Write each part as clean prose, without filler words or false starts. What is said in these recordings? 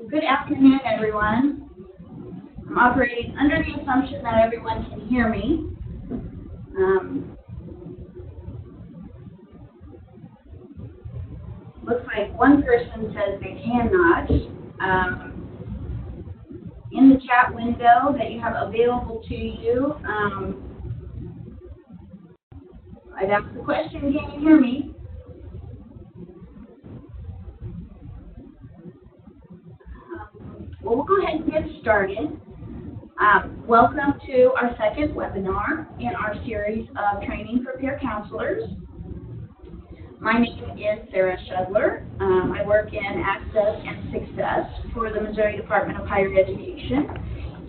Good afternoon, everyone. I'm operating under the assumption that everyone can hear me. Looks like one person says they cannot. In the chat window that you have available to you, I'd ask the question, can you hear me? Well, we'll go ahead and get started. Welcome to our second webinar in our series of training for peer counselors. My name is Sarah Shudler. I work in Access and Success for the Missouri Department of Higher Education.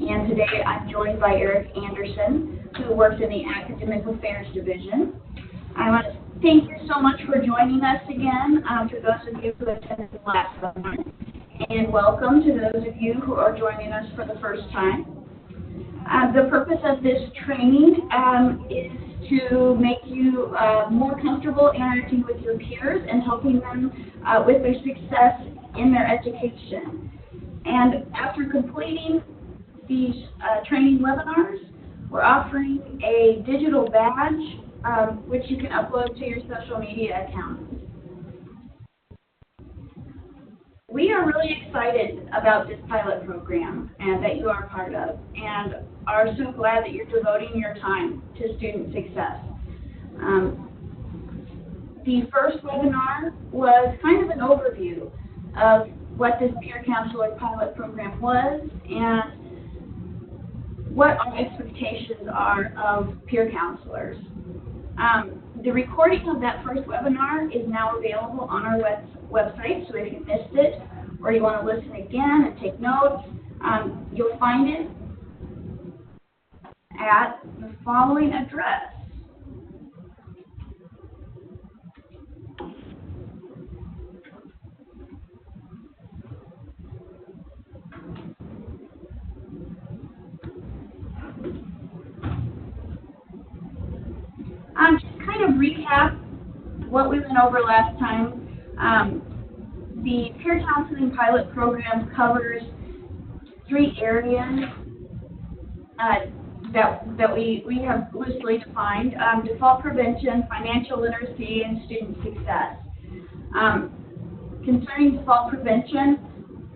And today I'm joined by Eric Anderson, who works in the Academic Affairs Division. I want to thank you so much for joining us again, for those of you who attended the last webinar. And welcome to those of you who are joining us for the first time. The purpose of this training is to make you more comfortable interacting with your peers and helping them with their success in their education. And after completing these training webinars, we're offering a digital badge which you can upload to your social media account. We are really excited about this pilot program and that you are part of, and are so glad that you're devoting your time to student success. The first webinar was kind of an overview of what this peer counselor pilot program was and what our expectations are of peer counselors. The recording of that first webinar is now available on our website, so if you missed it or you want to listen again and take notes, you'll find it at the following address. Just kind of recap what we went over last time. The peer counseling pilot program covers 3 areas that we have loosely defined: default prevention, financial literacy, and student success. Concerning default prevention,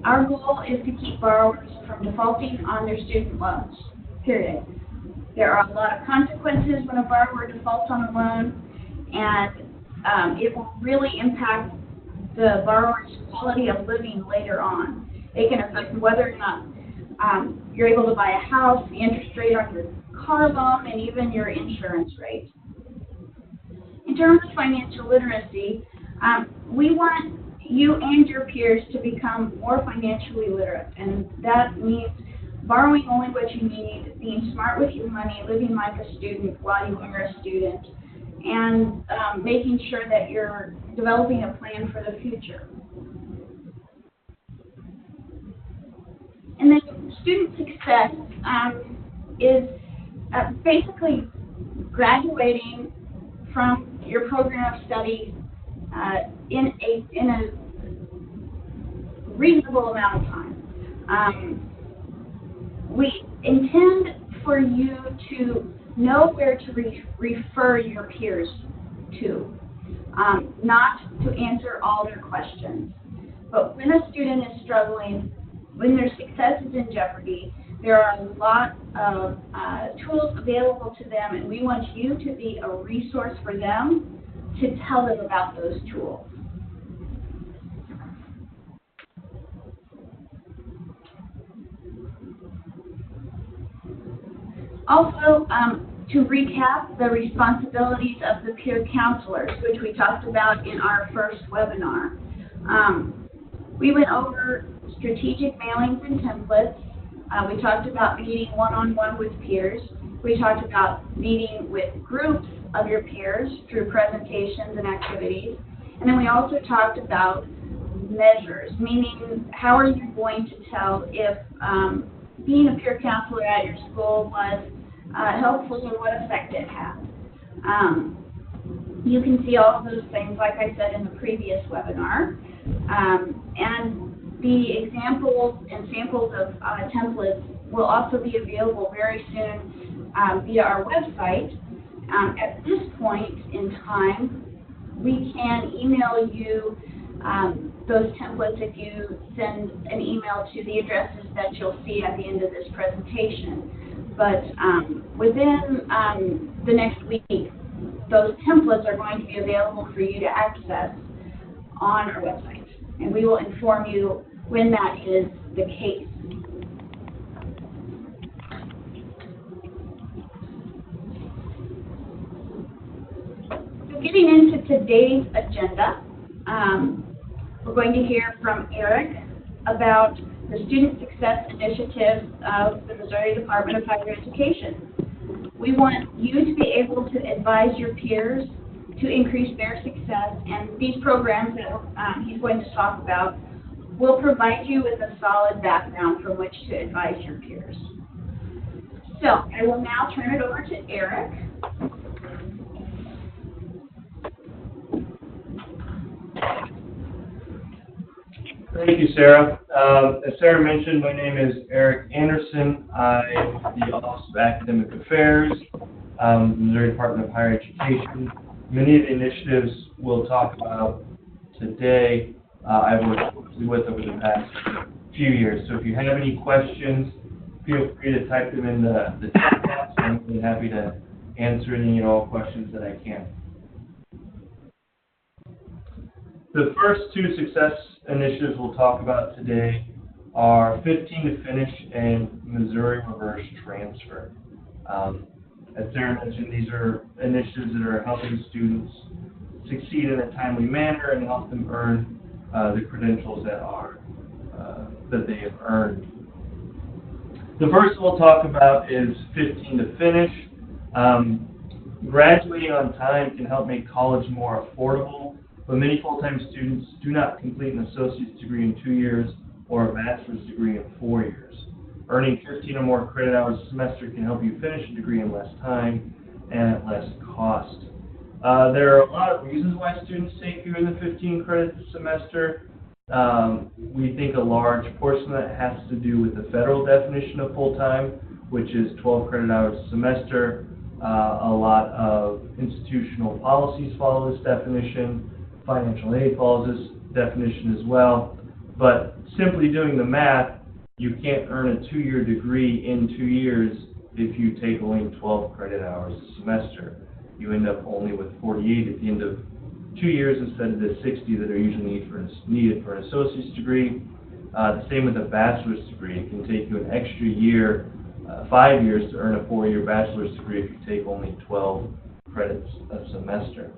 our goal is to keep borrowers from defaulting on their student loans, period. There are a lot of consequences when a borrower defaults on a loan, and it will really impact the borrower's quality of living later on. It can affect whether or not you're able to buy a house, the interest rate on your car loan, and even your insurance rate. In terms of financial literacy, we want you and your peers to become more financially literate, and that means borrowing only what you need, being smart with your money, living like a student while you are a student, and making sure that you're developing a plan for the future. And then student success is basically graduating from your program of study in a reasonable amount of time. We intend for you to know where to refer your peers to, not to answer all their questions. But when a student is struggling, when their success is in jeopardy, there are a lot of tools available to them, and we want you to be a resource for them to tell them about those tools. Also, to recap the responsibilities of the peer counselors, which we talked about in our first webinar. We went over strategic mailings and templates. We talked about meeting one-on-one with peers. We talked about meeting with groups of your peers through presentations and activities. And then we also talked about measures, meaning how are you going to tell if being a peer counselor at your school was helpful and what effect it had. You can see all of those things, like I said in the previous webinar. And The examples and samples of templates will also be available very soon via our website. At this point in time, we can email you those templates if you send an email to the addresses that you'll see at the end of this presentation. But within the next week, those templates are going to be available for you to access on our website, and we will inform you when that is the case. So getting into today's agenda, we're going to hear from Eric about the Student Success Initiative of the Missouri Department of Higher Education. We want you to be able to advise your peers to increase their success, and these programs that he's going to talk about will provide you with a solid background from which to advise your peers. So I will now turn it over to Eric. Thank you, Sarah. As Sarah mentioned, my name is Eric Anderson. I'm with the Office of Academic Affairs, Missouri Department of Higher Education. Many of the initiatives we'll talk about today, I've worked closely with over the past few years. So if you have any questions, feel free to type them in the chat box. I'm really happy to answer any and all questions that I can. The first two success initiatives we'll talk about today are 15 to Finish and Missouri Reverse Transfer. As Sarah mentioned, these are initiatives that are helping students succeed in a timely manner and help them earn the credentials that they have earned. The first we'll talk about is 15 to Finish. Graduating on time can help make college more affordable, but many full-time students do not complete an associate's degree in 2 years or a bachelor's degree in 4 years. Earning 15 or more credit hours a semester can help you finish a degree in less time and at less cost. There are a lot of reasons why students take fewer than 15 credits a semester. We think a large portion of that has to do with the federal definition of full-time, which is 12 credit hours a semester. A lot of institutional policies follow this definition. Financial aid follows this definition as well. But simply doing the math, you can't earn a 2-year degree in 2 years if you take only 12 credit hours a semester. You end up only with 48 at the end of 2 years instead of the 60 that are usually needed for an associate's degree. The same with a bachelor's degree. It can take you an extra year, 5 years, to earn a 4-year bachelor's degree if you take only 12 credits a semester.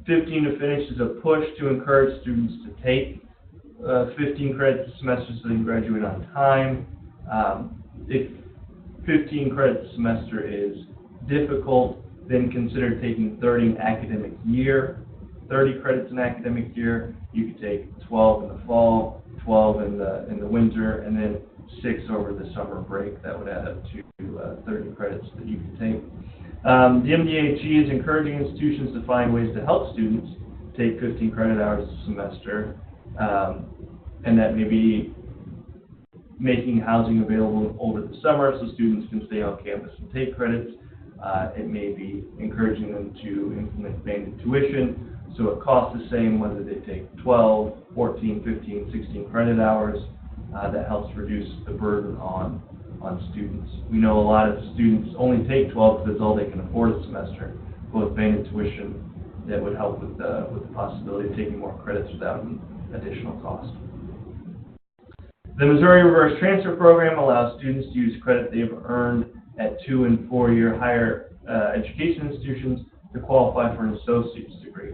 15 to Finish is a push to encourage students to take 15 credits a semester so they can graduate on time. If 15 credits a semester is difficult, then consider taking 30 academic year. 30 credits an academic year. You could take 12 in the fall, 12 in the winter, and then 6 over the summer break. That would add up to 30 credits that you could take. The MDHE is encouraging institutions to find ways to help students take 15 credit hours a semester, and that may be making housing available over the summer so students can stay on campus and take credits. It may be encouraging them to implement banded tuition, so it costs the same whether they take 12, 14, 15, 16 credit hours. That helps reduce the burden on students. We know a lot of students only take 12 because that's all they can afford a semester. But with banded tuition, that would help with the possibility of taking more credits without an additional cost. The Missouri Reverse Transfer Program allows students to use credit they've earned at 2- and 4-year higher education institutions to qualify for an associate's degree.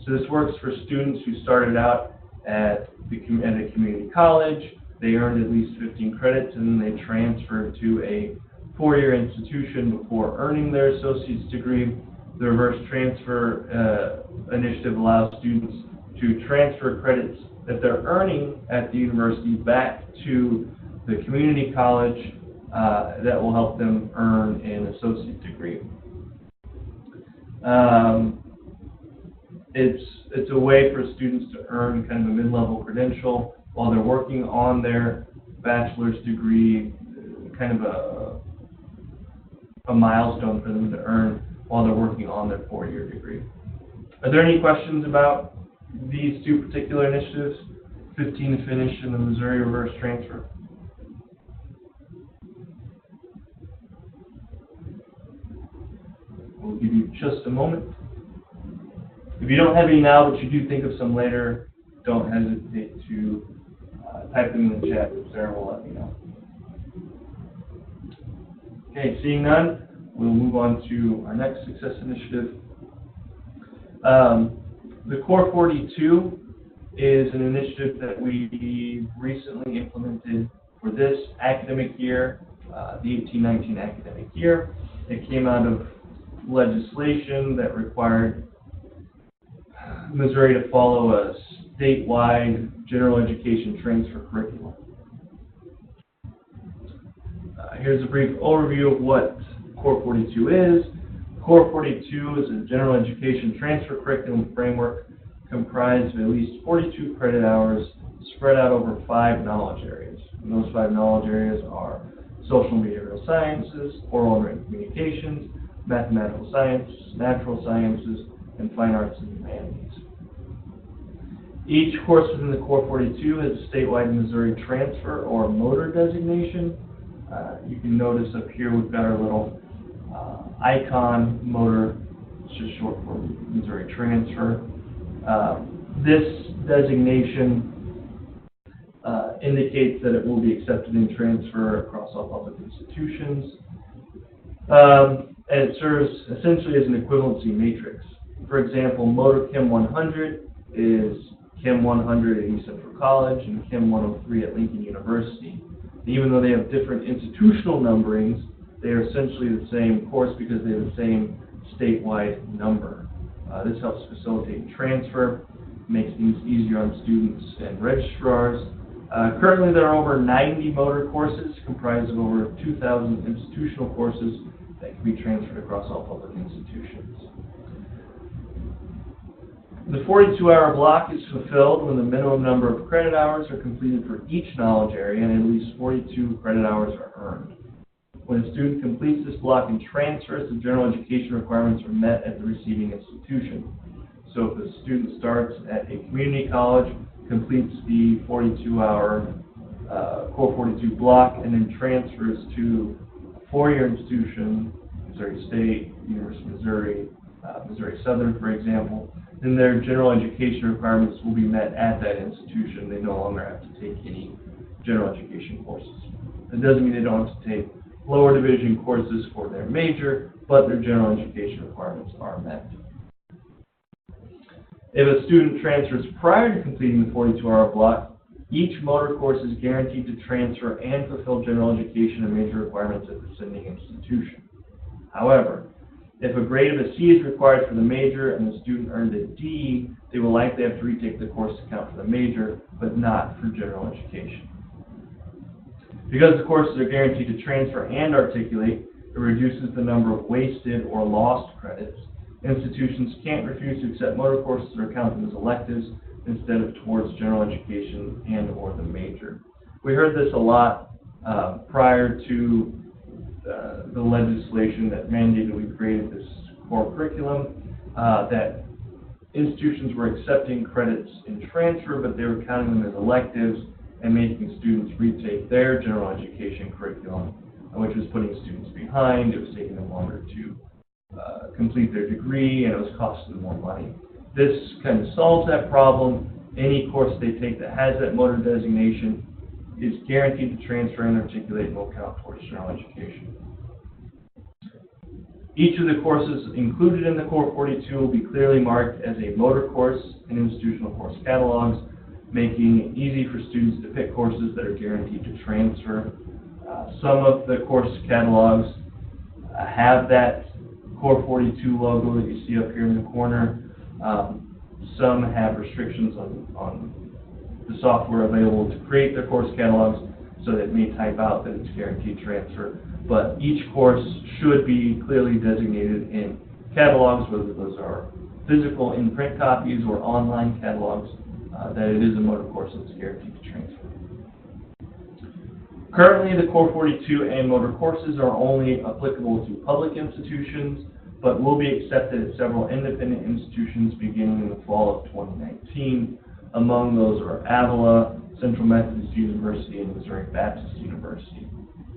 So this works for students who started out at a community college. They earned at least 15 credits, and then they transferred to a 4-year institution before earning their associate's degree. The Reverse Transfer Initiative allows students to transfer credits that they're earning at the university back to the community college that will help them earn an associate degree. It's a way for students to earn kind of a mid-level credential while they're working on their bachelor's degree, kind of a milestone for them to earn while they're working on their 4-year degree. Are there any questions about these two particular initiatives, 15 to finish and the Missouri reverse transfer? We'll give you just a moment. If you don't have any now, but you do think of some later, don't hesitate to type them in the chat. Sarah will let me know. Okay, seeing none, we'll move on to our next success initiative. The Core 42 is an initiative that we recently implemented for this academic year, the 18-19 academic year. It came out of legislation that required Missouri to follow a statewide general education transfer curriculum. Here's a brief overview of what Core 42 is. Core 42 is a general education transfer curriculum framework comprised of at least 42 credit hours spread out over 5 knowledge areas. And those 5 knowledge areas are social and behavioral sciences, oral and written communications, mathematical science, natural sciences, and fine arts and humanities. Each course within the Core 42 has a statewide Missouri transfer or motor designation. You can notice up here we've got our little icon motor, it's just short for Missouri transfer. This designation indicates that it will be accepted in transfer across all public institutions. And it serves essentially as an equivalency matrix. For example, Motor Chem 100 is Chem 100 at East Central College and Chem 103 at Lincoln University. Even though they have different institutional numberings, they are essentially the same course because they have the same statewide number. This helps facilitate transfer, makes things easier on students and registrars. Currently, there are over 90 motor courses comprised of over 2,000 institutional courses that can be transferred across all public institutions. The 42-hour block is fulfilled when the minimum number of credit hours are completed for each knowledge area and at least 42 credit hours are earned. When a student completes this block and transfers, the general education requirements are met at the receiving institution. So if a student starts at a community college, completes the 42-hour Core 42 block, and then transfers to a 4-year institution, Missouri State, University of Missouri, Missouri Southern, for example, then their general education requirements will be met at that institution. They no longer have to take any general education courses. It doesn't mean they don't have to take lower division courses for their major, but their general education requirements are met. If a student transfers prior to completing the 42-hour block, each motor course is guaranteed to transfer and fulfill general education and major requirements at the sending institution. However, if a grade of a C is required for the major and the student earned a D, they will likely have to retake the course to count for the major, but not for general education. Because the courses are guaranteed to transfer and articulate, it reduces the number of wasted or lost credits. Institutions can't refuse to accept motor courses that are counted as electives instead of towards general education and or the major. We heard this a lot prior to the legislation that mandated we created this core curriculum, that institutions were accepting credits in transfer, but they were counting them as electives and making students retake their general education curriculum, which was putting students behind. It was taking them longer to complete their degree, and it was costing them more money. This kind of solves that problem. Any course they take that has that motor designation is guaranteed to transfer and articulate and will count towards general education. Each of the courses included in the Core 42 will be clearly marked as a motor course in institutional course catalogs, making it easy for students to pick courses that are guaranteed to transfer. Some of the course catalogs have that Core 42 logo that you see up here in the corner. Some have restrictions on the software available to create their course catalogs, so that it may type out that it's guaranteed transfer. But each course should be clearly designated in catalogs, whether those are physical in-print copies or online catalogs, that it is a motor course that's guaranteed to transfer. Currently, the Core 42 and motor courses are only applicable to public institutions, but will be accepted at several independent institutions beginning in the fall of 2019. Among those are Avila, Central Methodist University, and Missouri Baptist University.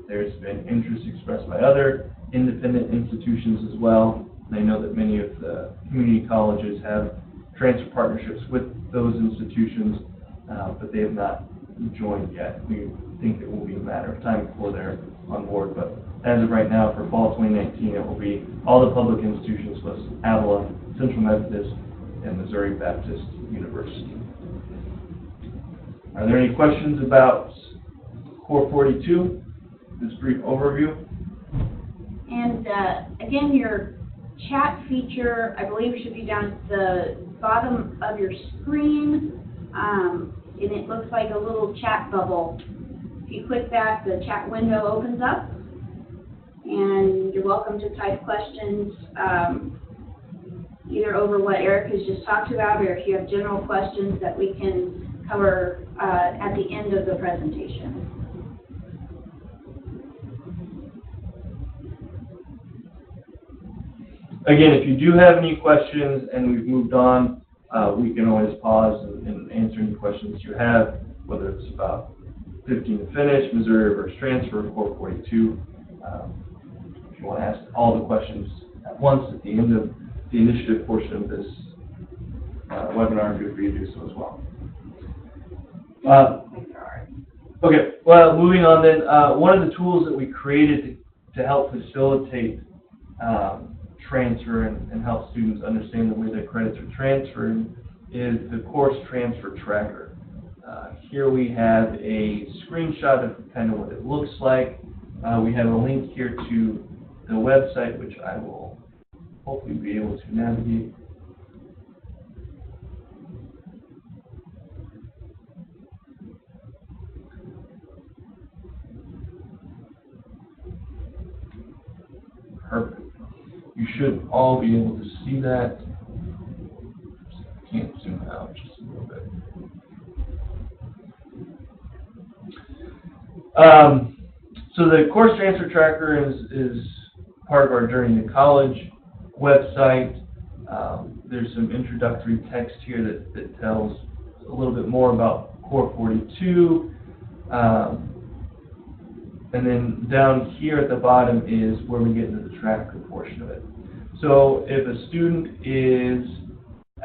There's been interest expressed by other independent institutions as well. I know that many of the community colleges have transfer partnerships with those institutions, but they have not joined yet. We think it will be a matter of time before they're on board, but as of right now, for fall 2019, it will be all the public institutions plus Avila, Central Methodist, and Missouri Baptist University. Are there any questions about Core 42, this brief overview? And again, your chat feature, I believe, should be down at the bottom of your screen, and it looks like a little chat bubble. If you click that, the chat window opens up, and you're welcome to type questions either over what Eric has just talked about, or if you have general questions that we can cover at the end of the presentation. Again, if you do have any questions and we've moved on, we can always pause and answer any questions you have, whether it's about 15 to finish, Missouri reverse transfer, Core 42. If you want to ask all the questions at once at the end of the initiative portion of this webinar, feel free to do so as well. Okay, well, moving on then, one of the tools that we created to help facilitate transfer and help students understand the way their credits are transferred is the course transfer tracker. Here we have a screenshot of kind of what it looks like. We have a link here to the website, which I will hopefully be able to navigate. Perfect. You should all be able to see that. Can't zoom out just a little bit. So the course transfer tracker is part of our Journey to College website. There's some introductory text here that tells a little bit more about Core 42. And then down here at the bottom is where we get into the tracker portion of it. So if a student is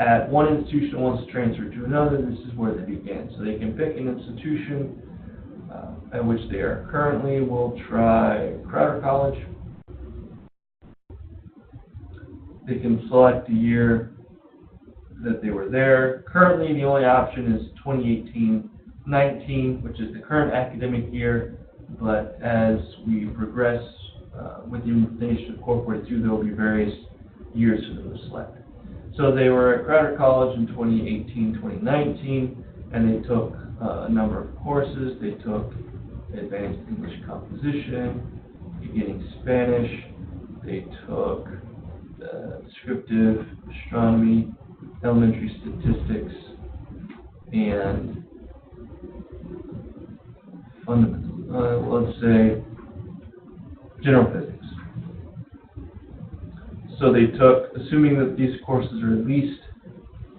at one institution and wants to transfer to another, this is where they begin. So they can pick an institution at which they are currently. We'll try Crowder College. They can select the year that they were there. Currently, the only option is 2018-19, which is the current academic year. But as we progress with the implementation of Core 42, there will be various years for them to select. So they were at Crowder College in 2018-2019, and they took a number of courses. They took Advanced English Composition, Beginning Spanish. They took Descriptive Astronomy, Elementary Statistics, and let's say General Physics. So they took, assuming that these courses are at least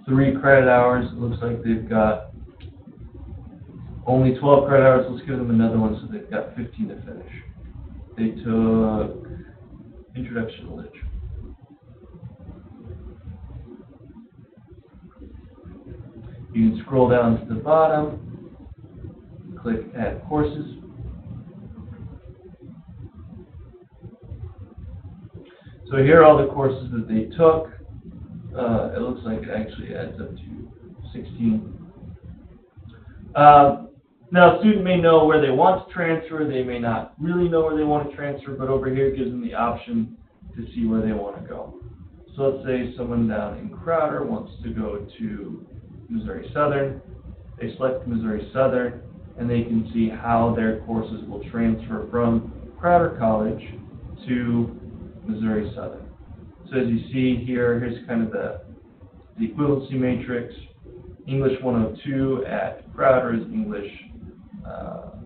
3 credit hours, it looks like they've got only 12 credit hours. Let's give them another one, so they've got 15 to finish. They took Introduction to Literature. You can scroll down to the bottom, click Add Courses. So here are all the courses that they took. It looks like it actually adds up to 16. Now, a student may know where they want to transfer. They may not really know where they want to transfer, but over here it gives them the option to see where they want to go. So let's say someone down in Crowder wants to go to Missouri Southern. They select Missouri Southern, and they can see how their courses will transfer from Crowder College to Missouri Southern. So as you see here, here's kind of the the equivalency matrix. English 102 at Crowder is English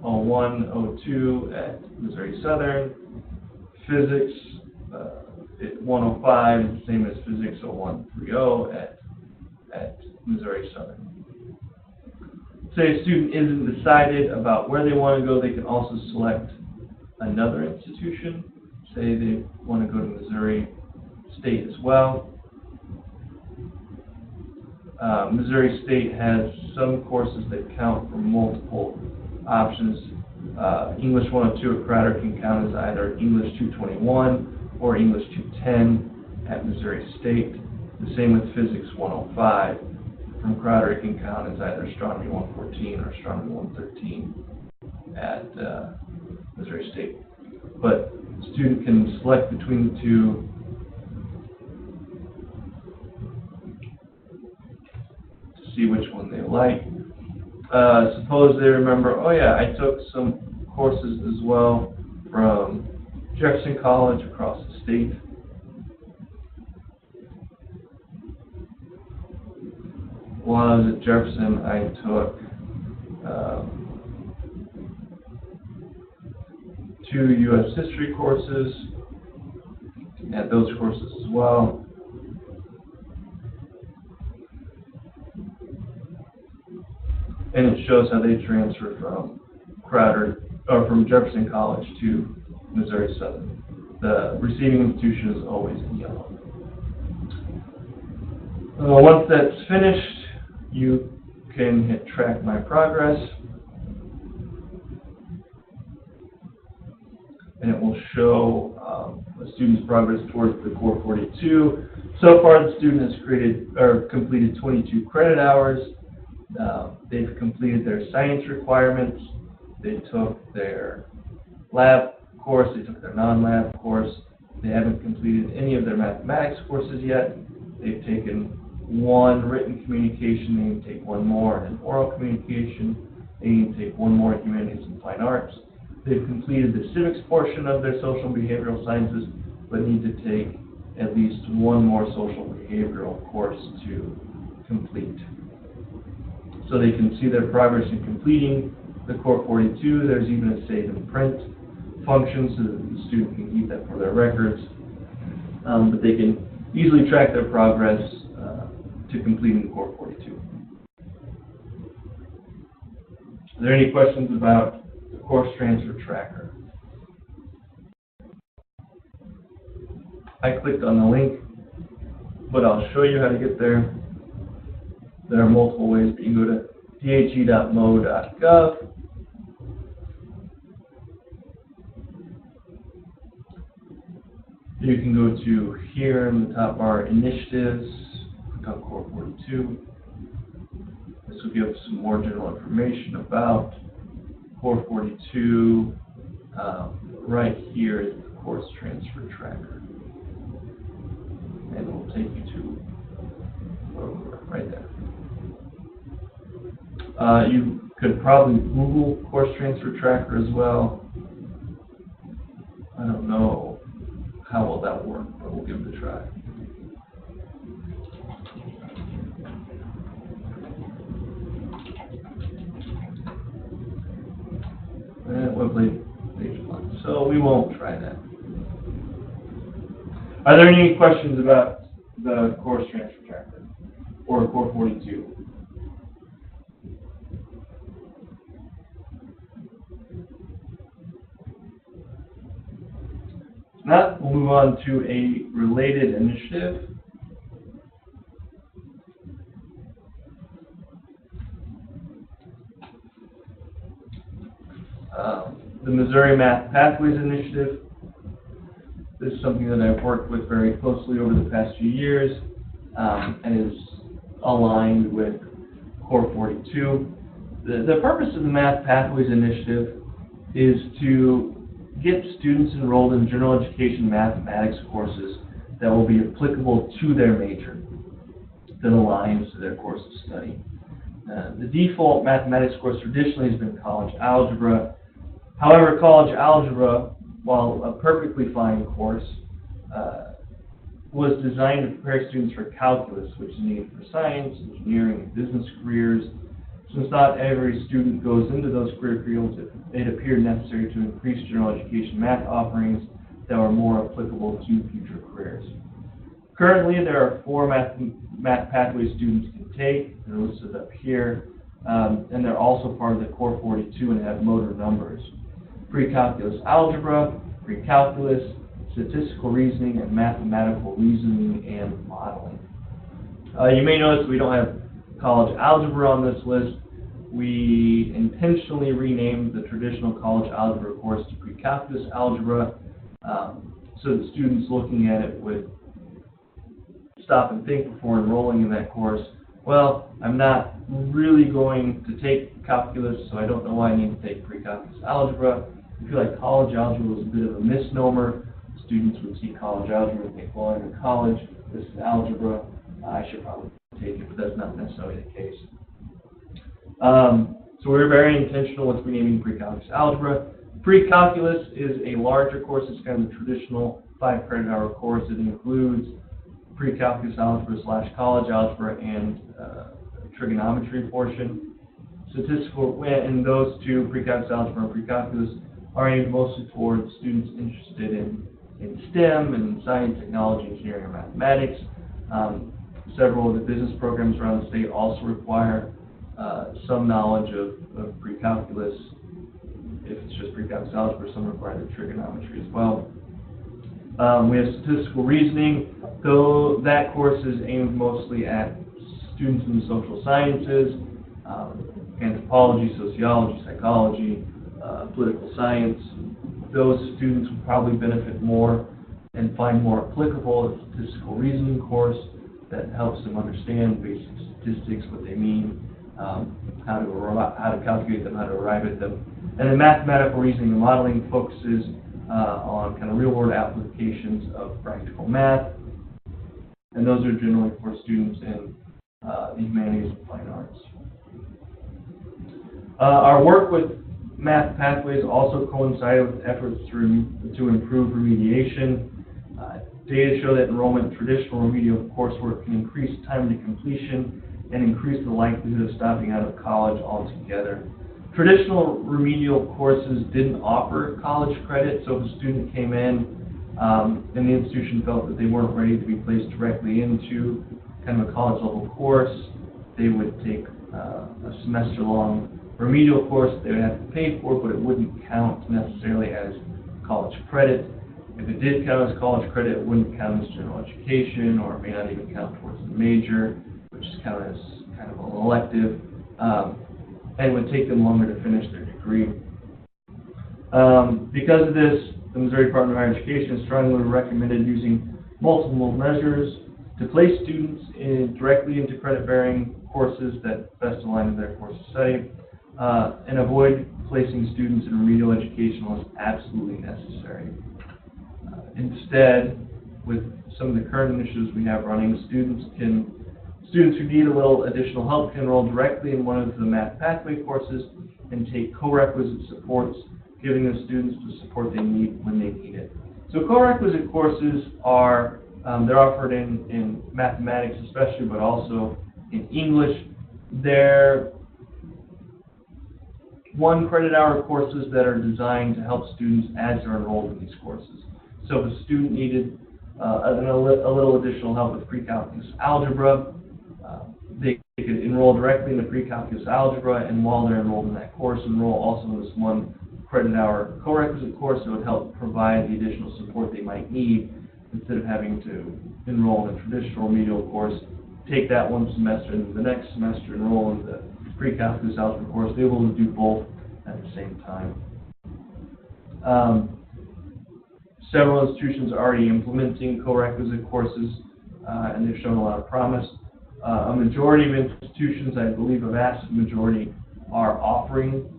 01, 02 at Missouri Southern. Physics 105 is the same as Physics 0130 at Missouri Southern. Say a student isn't decided about where they want to go, they can also select another institution. Say they want to go to Missouri State as well. Missouri State has some courses that count for multiple options. English 102 at Crowder can count as either English 221 or English 210 at Missouri State. The same with Physics 105. From Crowder, it can count as either Astronomy 114 or Astronomy 113 at Missouri State. But the student can select between the two to see which one they like. Suppose they remember, oh yeah, I took some courses as well from Jefferson College across the state. While I was at Jefferson, I took 2 U.S. history courses, and those courses as well. And it shows how they transfer from Crowder, or from Jefferson College to Missouri Southern. The receiving institution is always in yellow. Once that's finished, you can hit Track My Progress, and it will show a student's progress towards the Core 42. So far, the student has completed 22 credit hours. They've completed their science requirements. They took their lab course. They took their non-lab course. They haven't completed any of their mathematics courses yet. They've taken 1 written communication. They need to take 1 more in oral communication. They need to take 1 more in humanities and fine arts. They've completed the civics portion of their social and behavioral sciences, but need to take at least 1 more social behavioral course to complete. So they can see their progress in completing the Core 42. There's even a save and print function so that the student can keep that for their records. But they can easily track their progress to completing the Core 42. Are there any questions about the course transfer tracker? I clicked on the link, but I'll show you how to get there. There are multiple ways, but you can go to dhe.mo.gov. You can go to here in the top bar, Initiatives, click on Core 42. This will give some more general information about Core 42. Right here is the course transfer tracker. And it will take you to right there. You could probably Google course transfer tracker as well. I don't know how will that work, but we'll give it a try. And web page 1. So we won't try that. Are there any questions about the course transfer tracker or Core 42? If not, we'll move on to a related initiative. The Missouri Math Pathways Initiative. This is something that I've worked with very closely over the past few years and is aligned with Core 42. The purpose of the Math Pathways Initiative is to get students enrolled in general education mathematics courses that will be applicable to their major, that aligns to their course of study. The default mathematics course traditionally has been college algebra. However, college algebra, while a perfectly fine course, was designed to prepare students for calculus, which is needed for science, engineering, and business careers. Since not every student goes into those career fields, it appeared necessary to increase general education math offerings that were more applicable to future careers. Currently, there are 4 math pathways students can take. They're listed up here, and they're also part of the Core 42 and have motor numbers. Pre-calculus algebra, pre-calculus, statistical reasoning, and mathematical reasoning and modeling. You may notice we don't have college algebra on this list. We intentionally renamed the traditional college algebra course to pre-calculus algebra, so that students looking at it would stop and think before enrolling in that course. Well, I'm not really going to take calculus, so I don't know why I need to take pre-calculus algebra. I feel like college algebra was a bit of a misnomer. Students would see college algebra and think, well, I'm in college, this is algebra, I should probably take it, but that's not necessarily the case. So we're very intentional with renaming pre-calculus algebra. Pre-calculus is a larger course. It's kind of the traditional 5 credit hour course. It includes pre-calculus algebra / college algebra and trigonometry portion. Statistical, and those two, pre-calculus algebra and pre-calculus, are aimed mostly towards students interested in STEM and science, technology, engineering, or mathematics. Several of the business programs around the state also require some knowledge of pre-calculus. If it's just pre-calculus algebra, some require the trigonometry as well. We have statistical reasoning, though that course is aimed mostly at students in the social sciences, anthropology, sociology, psychology, political science. Those students would probably benefit more and find more applicable a statistical reasoning course that helps them understand basic statistics, what they mean, how to calculate them, how to arrive at them. And then mathematical reasoning and modeling focuses on kind of real-world applications of practical math, and those are generally for students in the humanities and fine arts. Our work with math pathways also coincided with efforts to improve remediation. Data show that enrollment in traditional remedial coursework can increase time to completion and increase the likelihood of stopping out of college altogether. Traditional remedial courses didn't offer college credit, so if a student came in and the institution felt that they weren't ready to be placed directly into kind of a college level course, they would take a semester-long remedial course they would have to pay for, but it wouldn't count necessarily as college credit. If it did count as college credit, it wouldn't count as general education, or it may not even count towards the major, which is counted as kind of an elective, and would take them longer to finish their degree. Because of this, the Missouri Department of Higher Education strongly recommended using multiple measures to place students directly into credit-bearing courses that best align with their course of study, and avoid placing students in remedial education unless absolutely necessary. Instead, with some of the current initiatives we have running, students who need a little additional help can enroll directly in one of the math pathway courses and take co-requisite supports, giving the students the support they need when they need it. So co-requisite courses are, they're offered in mathematics especially, but also in English. They're 1 credit hour courses that are designed to help students as they're enrolled in these courses. So if a student needed a little additional help with pre-calculus algebra, they could enroll directly into pre-calculus algebra, and while they're enrolled in that course, enroll also in this 1 credit hour co-requisite course that would help provide the additional support they might need instead of having to enroll in a traditional remedial course, take that 1 semester, and the next semester enroll in the pre-calculus algebra course. They're able to do both at the same time. Several institutions are already implementing co-requisite courses, and they've shown a lot of promise. A majority of institutions, I believe a vast majority, are offering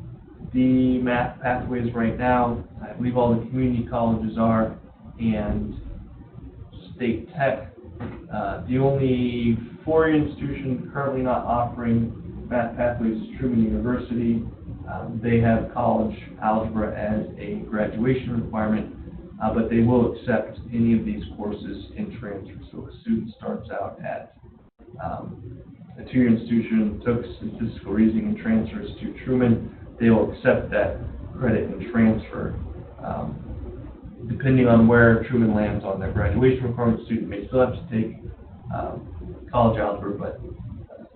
the math pathways right now. I believe all the community colleges are, and State Tech. The only 4-year institution currently not offering math pathways is Truman University. They have college algebra as a graduation requirement, but they will accept any of these courses in transfer. So a student starts out at a two-year institution, took statistical reasoning and transfers to Truman, they will accept that credit and transfer. Depending on where Truman lands on their graduation requirement, the student may still have to take college algebra, but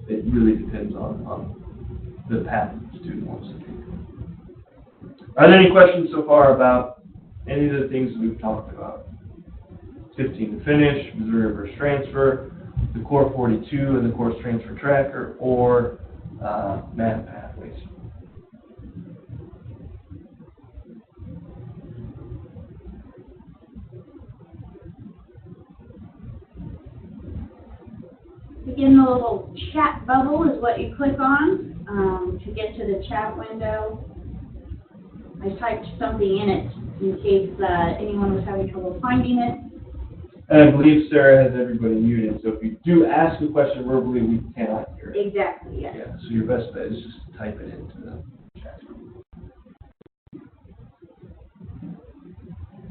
it really depends on the path the student wants to take. Are there any questions so far about any of the things that we've talked about? 15 to finish, Missouri reverse transfer, the Core 42 and the course transfer tracker, or math pathways? Again, the little chat bubble is what you click on to get to the chat window. I typed something in it in case anyone was having trouble finding it. And I believe Sarah has everybody muted, so if you do ask a question verbally, we cannot hear it. Exactly, yes. Yeah, so your best bet is just to type it into the chat.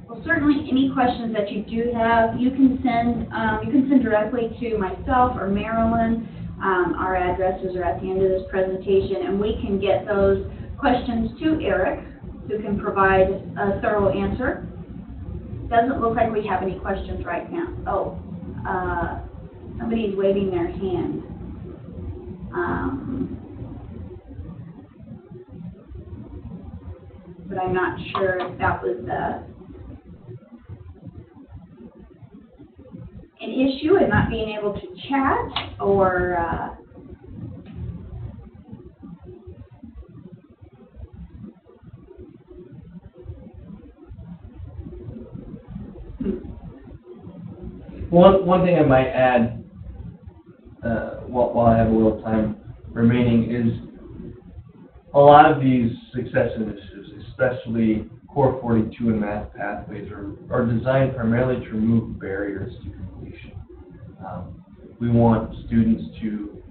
Well, certainly any questions that you do have, you can send directly to myself or Marilyn. Our addresses are at the end of this presentation, and we can get those questions to Eric, who can provide a thorough answer. Doesn't look like we have any questions right now. Oh, somebody's waving their hand. But I'm not sure if that was an issue and not being able to chat, or One thing I might add, while I have a little time remaining, is a lot of these success initiatives, especially Core 42 and math pathways, are designed primarily to remove barriers to completion. We want students to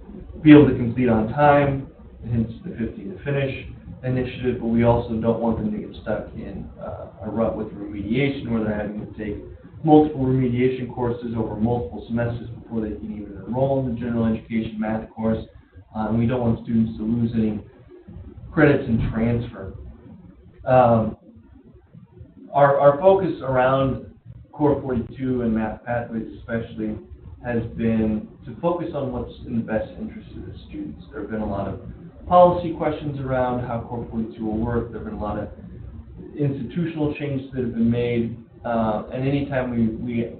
be able to complete on time, hence the 15 to finish initiative, but we also don't want them to get stuck in a rut with remediation where they're having to take multiple remediation courses over multiple semesters before they can even enroll in the general education math course. And we don't want students to lose any credits in transfer. Our focus around Core 42 and math pathways especially has been to focus on what's in the best interest of the students. There have been a lot of policy questions around how Core 42 will work. There have been a lot of institutional changes that have been made. And anytime we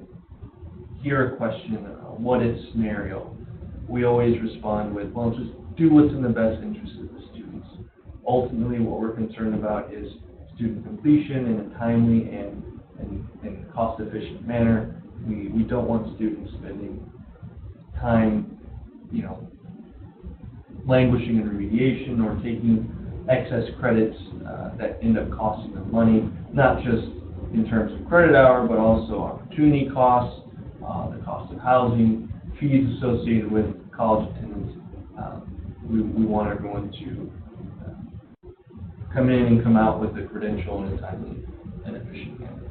hear a question, what if scenario, we always respond with, well, just do what's in the best interest of the students. Ultimately, what we're concerned about is student completion in a timely and cost-efficient manner. We don't want students spending time, languishing in remediation or taking excess credits that end up costing them money, not just in terms of credit hour, but also opportunity costs, the cost of housing, fees associated with college attendance. We want everyone to come in and come out with a credential in a timely and efficient manner.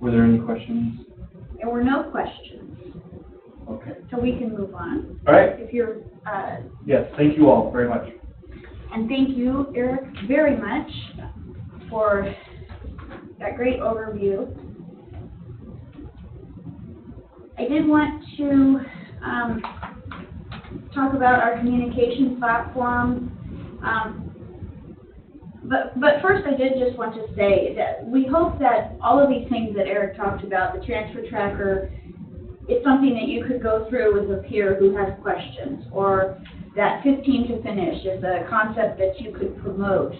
Were there any questions? there were no questions. Okay. So we can move on. All right. If you're, Yes, thank you all very much. and thank you, Eric, very much for that great overview. I did want to talk about our communication platform. But first, I did just want to say that we hope that all of these things that Eric talked about, the transfer tracker, is something that you could go through with a peer who has questions, or that 15 to finish is a concept that you could promote.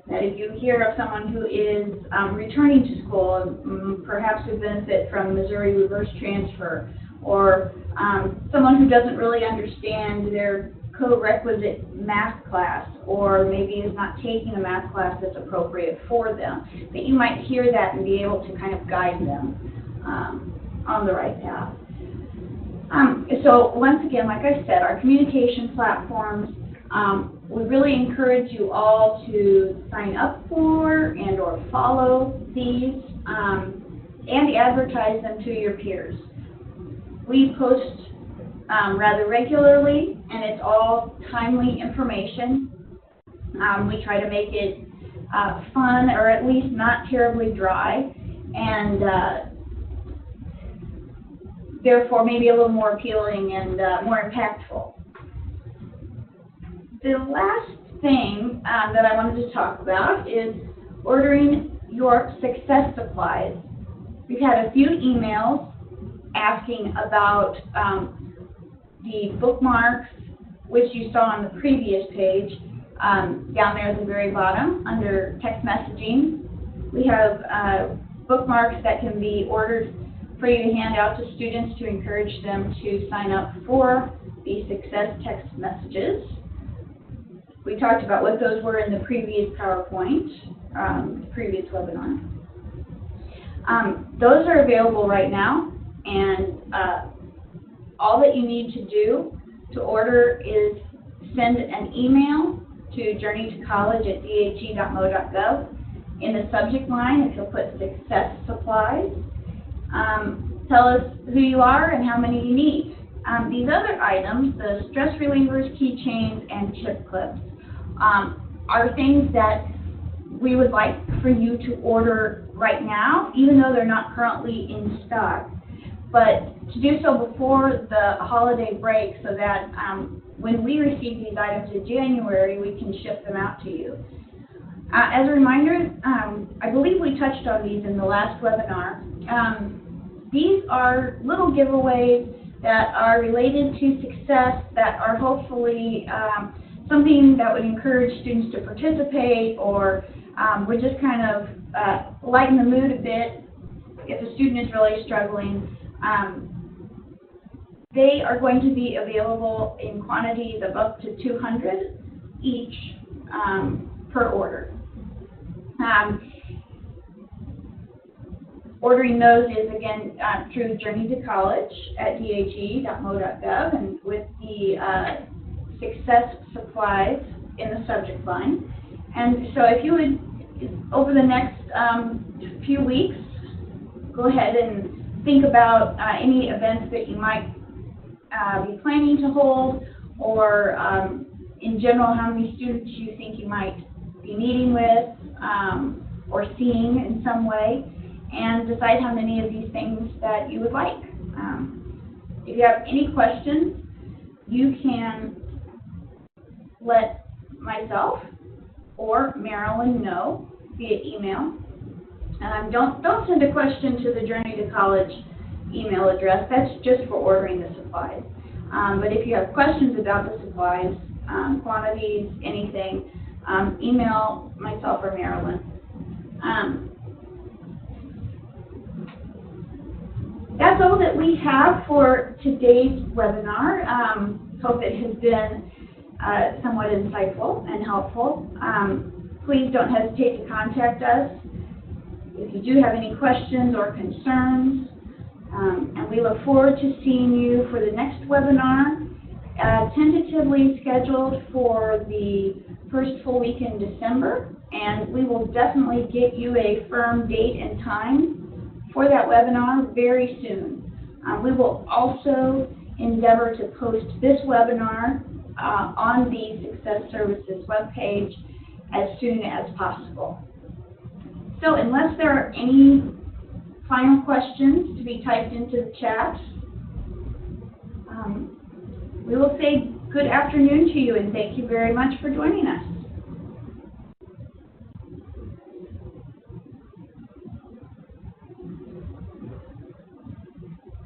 That if you hear of someone who is returning to school, perhaps would benefit from Missouri reverse transfer, or someone who doesn't really understand their co-requisite math class, or maybe is not taking a math class that's appropriate for them, that you might hear that and be able to kind of guide them on the right path. So once again, like I said, our communication platforms We really encourage you all to sign up for and or follow these and advertise them to your peers. We post rather regularly, and it's all timely information. We try to make it fun, or at least not terribly dry, and therefore maybe a little more appealing and more impactful. The last thing that I wanted to talk about is ordering your success supplies. We've had a few emails asking about the bookmarks, which you saw on the previous page, down there at the very bottom under text messaging. We have bookmarks that can be ordered for you to hand out to students to encourage them to sign up for the success text messages. We talked about what those were in the previous PowerPoint, previous webinar. Those are available right now, and all that you need to do to order is send an email to journeytocollege@dhe.mo.gov. In the subject line, if you'll put success supplies, tell us who you are and how many you need. These other items, the stress relievers, keychains, and chip clips, are things that we would like for you to order right now, even though they're not currently in stock. But to do so before the holiday break so that when we receive these items in January, we can ship them out to you. As a reminder, I believe we touched on these in the last webinar. These are little giveaways that are related to success, that are hopefully something that would encourage students to participate, or would just kind of lighten the mood a bit if a student is really struggling. They are going to be available in quantities of up to 200 each per order. Ordering those is, again, through journeytocollege@dhe.mo.gov, and with the success supplies in the subject line. And so if you would, over the next few weeks, go ahead and think about any events that you might be planning to hold, or in general, how many students you think you might be meeting with or seeing in some way, and decide how many of these things that you would like. If you have any questions, you can let myself or Marilyn know via email. Don't send a question to the Journey to College email address. That's just for ordering the supplies. But if you have questions about the supplies, quantities, anything, email myself or Marilyn. That's all that we have for today's webinar. Hope it has been somewhat insightful and helpful. Please don't hesitate to contact us if you do have any questions or concerns. And we look forward to seeing you for the next webinar, tentatively scheduled for the first full week in December. And we will definitely get you a firm date and time for that webinar very soon. We will also endeavor to post this webinar on the Success Services webpage as soon as possible. So unless there are any final questions to be typed into the chat, we will say good afternoon to you, and thank you very much for joining us.